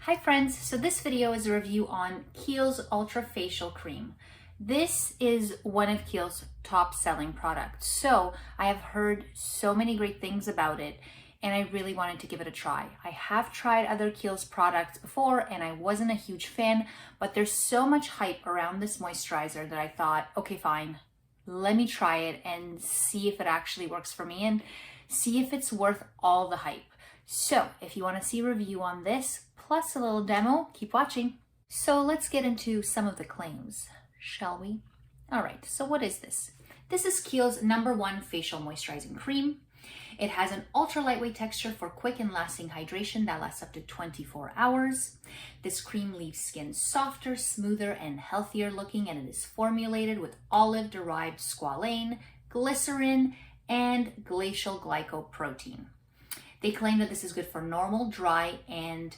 Hi friends, so this video is a review on Kiehl's Ultra Facial Cream. This is one of Kiehl's top selling products. So I have heard so many great things about it and I really wanted to give it a try. I have tried other Kiehl's products before and I wasn't a huge fan, but there's so much hype around this moisturizer that I thought, okay, fine, let me try it and see if it actually works for me and see if it's worth all the hype. So if you want to see a review on this, plus a little demo, keep watching. So let's get into some of the claims, shall we? All right, so what is this? This is Kiehl's #1 facial moisturizing cream. It has an ultra lightweight texture for quick and lasting hydration that lasts up to 24 hours. This cream leaves skin softer, smoother, and healthier looking, and it is formulated with olive-derived squalane, glycerin, and glacial glycoprotein. They claim that this is good for normal, dry, and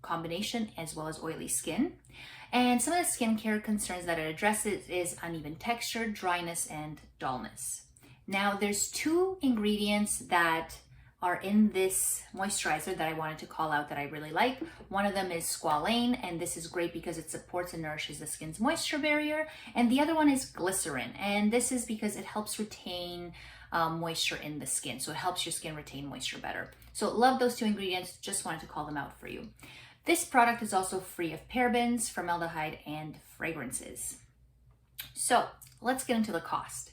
combination as well as oily skin. And some of the skincare concerns that it addresses is uneven texture, dryness, and dullness. Now there's two ingredients that are in this moisturizer that I wanted to call out that I really like. One of them is squalane, and this is great because it supports and nourishes the skin's moisture barrier. And the other one is glycerin, and this is because it helps retain moisture in the skin. So it helps your skin retain moisture better. So love those two ingredients, just wanted to call them out for you. This product is also free of parabens, formaldehyde, and fragrances. So let's get into the cost.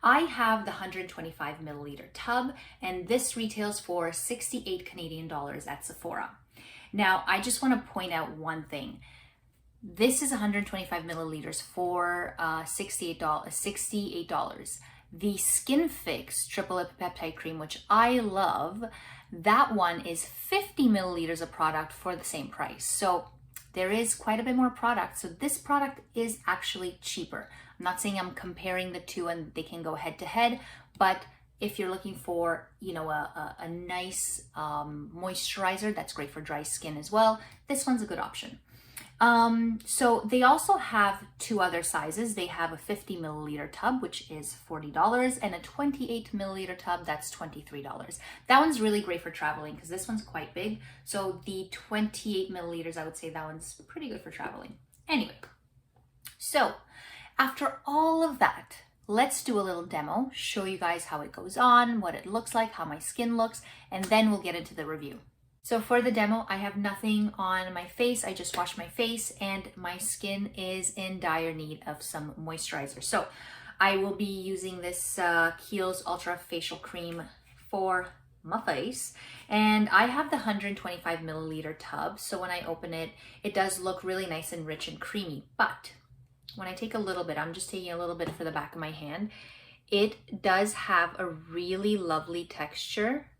I have the 125 milliliter tub, and this retails for 68 Canadian dollars at Sephora. Now, I just want to point out one thing. This is 125 milliliters for $68. The Skin Fix Triple Lipid Peptide Cream, which I love, that one is 50 milliliters of product for the same price. So there is quite a bit more product. So this product is actually cheaper. I'm not saying I'm comparing the two and they can go head to head, but if you're looking for, a nice moisturizer that's great for dry skin as well, this one's a good option. So they also have two other sizes. They have a 50 milliliter tub, which is $40, and a 28 milliliter tub, that's $23. That one's really great for traveling because this one's quite big. So the 28 milliliters, I would say that one's pretty good for traveling. Anyway, so after all of that, let's do a little demo, show you guys how it goes on, what it looks like, how my skin looks, and then we'll get into the review. So for the demo, I have nothing on my face. I just washed my face and my skin is in dire need of some moisturizer. So I will be using this Kiehl's Ultra Facial Cream for my face. And I have the 125 milliliter tub. So when I open it, it does look really nice and rich and creamy. But when I take a little bit, I'm just taking a little bit for the back of my hand, it does have a really lovely texture.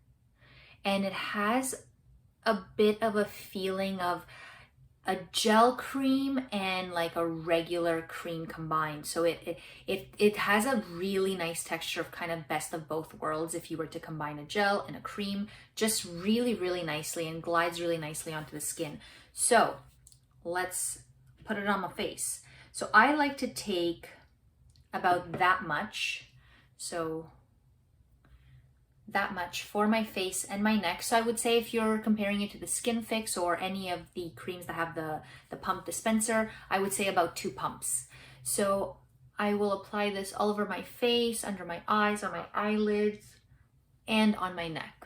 And it has a bit of a feeling of a gel cream and like a regular cream combined. So it has a really nice texture of kind of best of both worlds if you were to combine a gel and a cream, just really, really nicely and glides really nicely onto the skin. So let's put it on my face. So I like to take about that much. So that much for my face and my neck. So I would say if you're comparing it to the Skin Fix or any of the creams that have the pump dispenser, I would say about 2 pumps. So I will apply this all over my face, under my eyes, on my eyelids, and on my neck.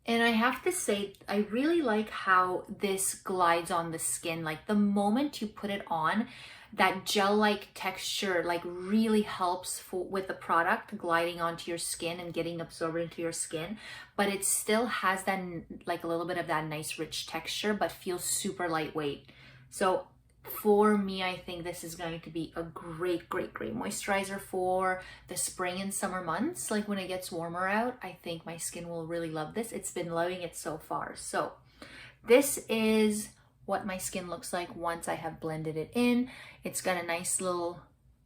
And I have to say, I really like how this glides on the skin. Like the moment you put it on, that gel-like texture like really helps with the product gliding onto your skin and getting absorbed into your skin, but it still has that like a little bit of that nice rich texture but feels super lightweight. So for me, I think this is going to be a great moisturizer for the spring and summer months. Like when it gets warmer out, I think my skin will really love this. It's been loving it so far. So this is what my skin looks like once I have blended it in. It's got a nice little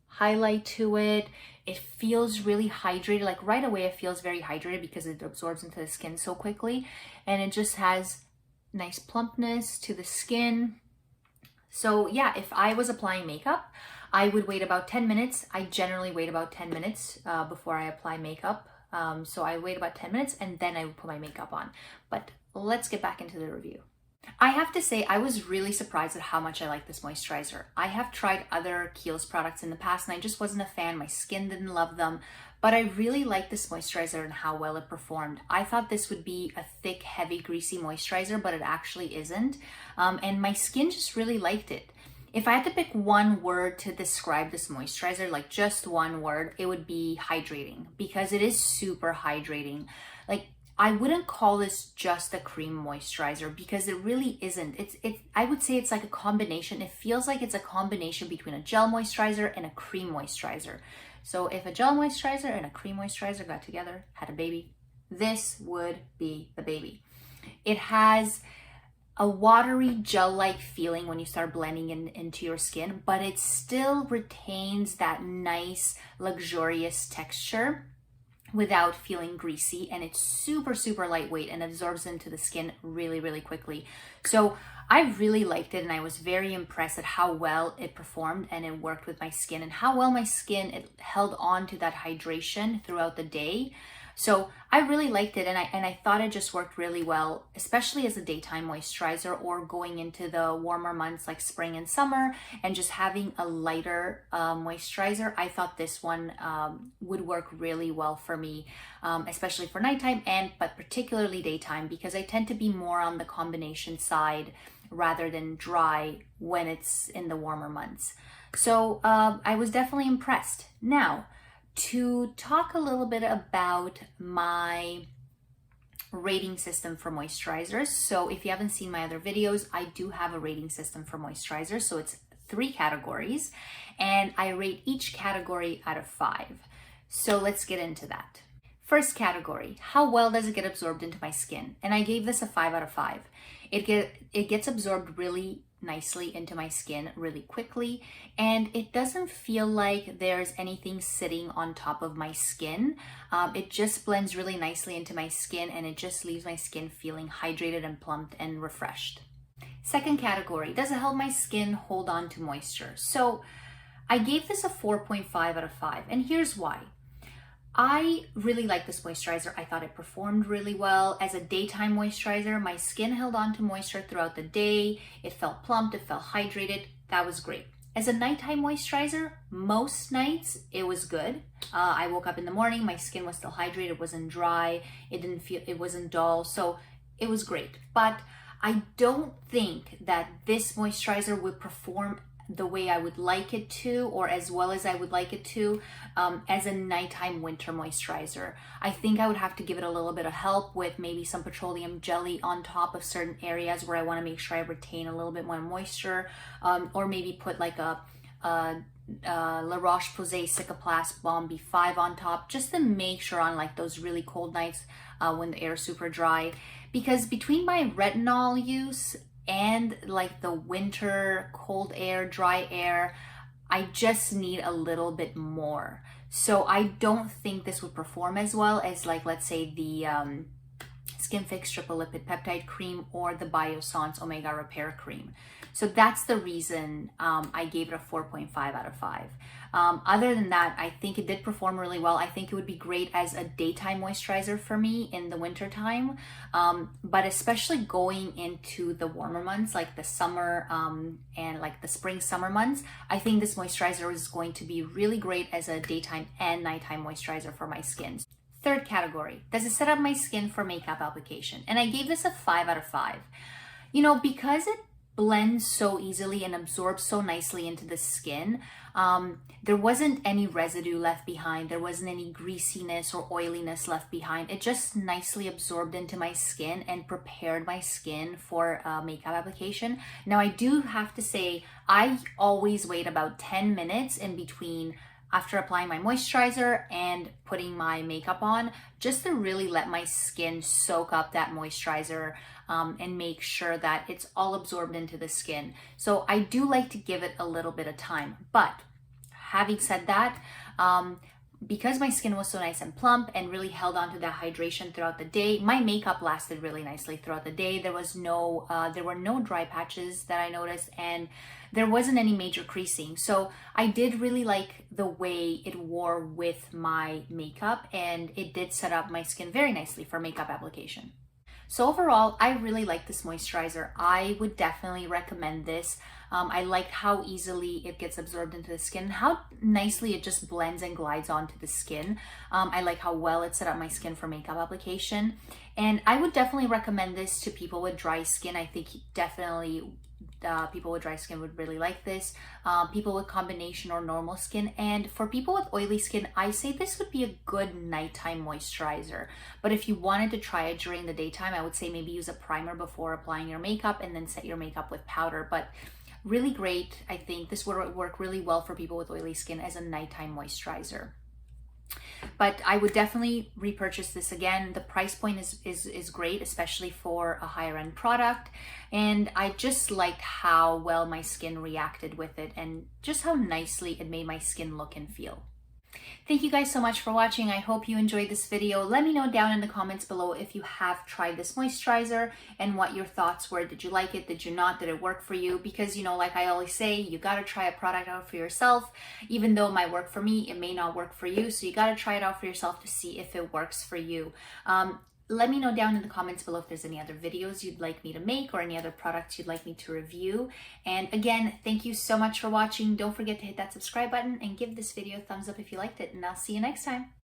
highlight to it. It feels really hydrated. Like right away it feels very hydrated because it absorbs into the skin so quickly, and it just has nice plumpness to the skin. So yeah, if I was applying makeup, I would wait about 10 minutes. I generally wait about 10 minutes before I apply makeup. So I wait about 10 minutes and then I would put my makeup on. But let's get back into the review. I have to say, I was really surprised at how much I like this moisturizer. I have tried other Kiehl's products in the past and I just wasn't a fan. My skin didn't love them, but I really like this moisturizer and how well it performed. I thought this would be a thick, heavy, greasy moisturizer, but it actually isn't. And my skin just really liked it. If I had to pick one word to describe this moisturizer, like just one word, it would be hydrating, because it is super hydrating. Like, I wouldn't call this just a cream moisturizer because it really isn't. I would say it's like a combination. It feels like it's a combination between a gel moisturizer and a cream moisturizer. So if a gel moisturizer and a cream moisturizer got together, had a baby, this would be the baby. It has a watery gel-like feeling when you start blending into your skin, but it still retains that nice, luxurious texture without feeling greasy, and it's super, super lightweight and absorbs into the skin really, really quickly. So I really liked it, and I was very impressed at how well it performed and it worked with my skin, and how well my skin it held on to that hydration throughout the day. So I really liked it, and I thought it just worked really well, especially as a daytime moisturizer or going into the warmer months like spring and summer and just having a lighter moisturizer. I thought this one would work really well for me, especially for nighttime but particularly daytime, because I tend to be more on the combination side rather than dry when it's in the warmer months. So I was definitely impressed. Now, to talk a little bit about my rating system for moisturizers. So if you haven't seen my other videos, I do have a rating system for moisturizers. So it's 3 categories, and I rate each category out of 5. So let's get into that. First category, how well does it get absorbed into my skin? And I gave this a 5 out of 5. It gets absorbed really nicely into my skin really quickly, and it doesn't feel like there's anything sitting on top of my skin. It just blends really nicely into my skin, and it just leaves my skin feeling hydrated and plumped and refreshed. Second category, does it help my skin hold on to moisture? So I gave this a 4.5 out of 5, and here's why. I really like this moisturizer. I thought it performed really well. As a daytime moisturizer, my skin held on to moisture throughout the day. It felt plumped, it felt hydrated. That was great. As a nighttime moisturizer, most nights it was good. I woke up in the morning, my skin was still hydrated, it wasn't dry, it wasn't dull, so it was great. But I don't think that this moisturizer would perform the way I would like it to, or as well as I would like it to, as a nighttime winter moisturizer. I think I would have to give it a little bit of help with maybe some petroleum jelly on top of certain areas where I want to make sure I retain a little bit more moisture, or maybe put like a La Roche-Posay Cicaplast Balm B5 on top, just to make sure on like those really cold nights when the air is super dry. Because between my retinol use and like the winter cold air, dry air, I just need a little bit more. So I don't think this would perform as well as, like, let's say the Skin Fix Triple Lipid Peptide Cream or the Biossance Omega Repair Cream. So that's the reason I gave it a 4.5 out of 5. Other than that, I think it did perform really well. I think it would be great as a daytime moisturizer for me in the winter time, but especially going into the warmer months like the summer and like the spring summer months, I think this moisturizer is going to be really great as a daytime and nighttime moisturizer for my skin. Third category, does it set up my skin for makeup application? And I gave this a 5 out of 5. You know, because it blends so easily and absorbs so nicely into the skin, there wasn't any residue left behind. There wasn't any greasiness or oiliness left behind. It just nicely absorbed into my skin and prepared my skin for makeup application. Now, I do have to say, I always wait about 10 minutes in between after applying my moisturizer and putting my makeup on, just to really let my skin soak up that moisturizer and make sure that it's all absorbed into the skin. So I do like to give it a little bit of time. But having said that, because my skin was so nice and plump and really held on to that hydration throughout the day, my makeup lasted really nicely throughout the day. There were no dry patches that I noticed, and there wasn't any major creasing. So I did really like the way it wore with my makeup, and it did set up my skin very nicely for makeup application. So overall, I really like this moisturizer. I would definitely recommend this. I like how easily it gets absorbed into the skin, how nicely it just blends and glides onto the skin. I like how well it set up my skin for makeup application. And I would definitely recommend this to people with dry skin. I think definitely people with dry skin would really like this. People with combination or normal skin. And for people with oily skin, I say this would be a good nighttime moisturizer. But if you wanted to try it during the daytime, I would say maybe use a primer before applying your makeup and then set your makeup with powder. But really great. I think this would work really well for people with oily skin as a nighttime moisturizer. But I would definitely repurchase this again. The price point is great, especially for a higher end product. And I just liked how well my skin reacted with it and just how nicely it made my skin look and feel. Thank you guys so much for watching. I hope you enjoyed this video. Let me know down in the comments below if you have tried this moisturizer and what your thoughts were. Did you like it? Did you not? Did it work for you? Because, you know, like I always say, you got to try a product out for yourself. Even though it might work for me, it may not work for you. So you got to try it out for yourself to see if it works for you. Let me know down in the comments below if there's any other videos you'd like me to make or any other products you'd like me to review. And again, thank you so much for watching. Don't forget to hit that subscribe button and give this video a thumbs up if you liked it. And I'll see you next time.